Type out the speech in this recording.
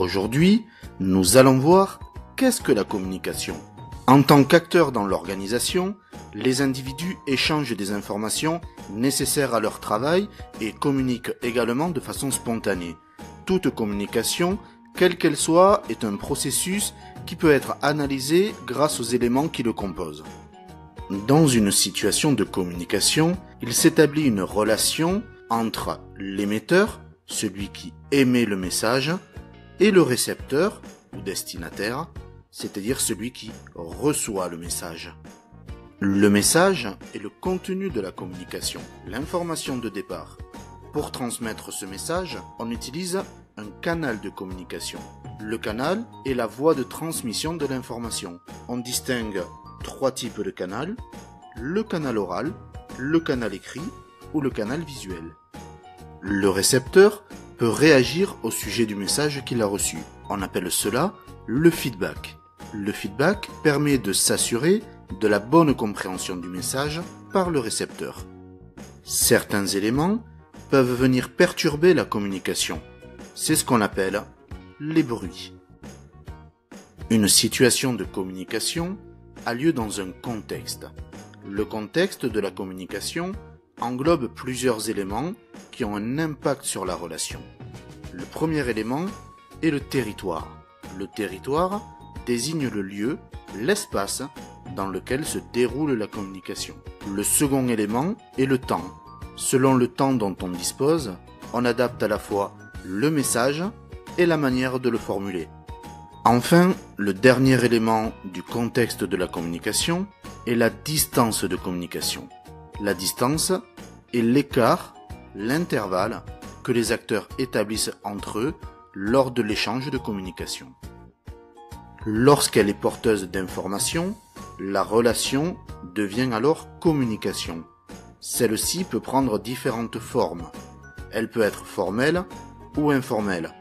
Aujourd'hui, nous allons voir qu'est-ce que la communication. En tant qu'acteurs dans l'organisation, les individus échangent des informations nécessaires à leur travail et communiquent également de façon spontanée. Toute communication, quelle qu'elle soit, est un processus qui peut être analysé grâce aux éléments qui le composent. Dans une situation de communication, il s'établit une relation entre l'émetteur, celui qui émet le message, et le récepteur ou destinataire, c'est-à-dire celui qui reçoit le message. Le message est le contenu de la communication, l'information de départ. Pour transmettre ce message, on utilise un canal de communication. Le canal est la voie de transmission de l'information. On distingue 3 types de canal: le canal oral, le canal écrit ou le canal visuel. Le récepteur peut réagir au sujet du message qu'il a reçu. On appelle cela le feedback. Le feedback permet de s'assurer de la bonne compréhension du message par le récepteur. Certains éléments peuvent venir perturber la communication. C'est ce qu'on appelle les bruits. Une situation de communication a lieu dans un contexte. Le contexte de la communication englobe plusieurs éléments qui ont un impact sur la relation. Le premier élément est le territoire. Le territoire désigne le lieu, l'espace dans lequel se déroule la communication. Le second élément est le temps. Selon le temps dont on dispose, on adapte à la fois le message et la manière de le formuler. Enfin, le dernier élément du contexte de la communication est la distance de communication. La distance est l'écart, l'intervalle que les acteurs établissent entre eux lors de l'échange de communication. Lorsqu'elle est porteuse d'informations, la relation devient alors communication. Celle-ci peut prendre différentes formes. Elle peut être formelle ou informelle.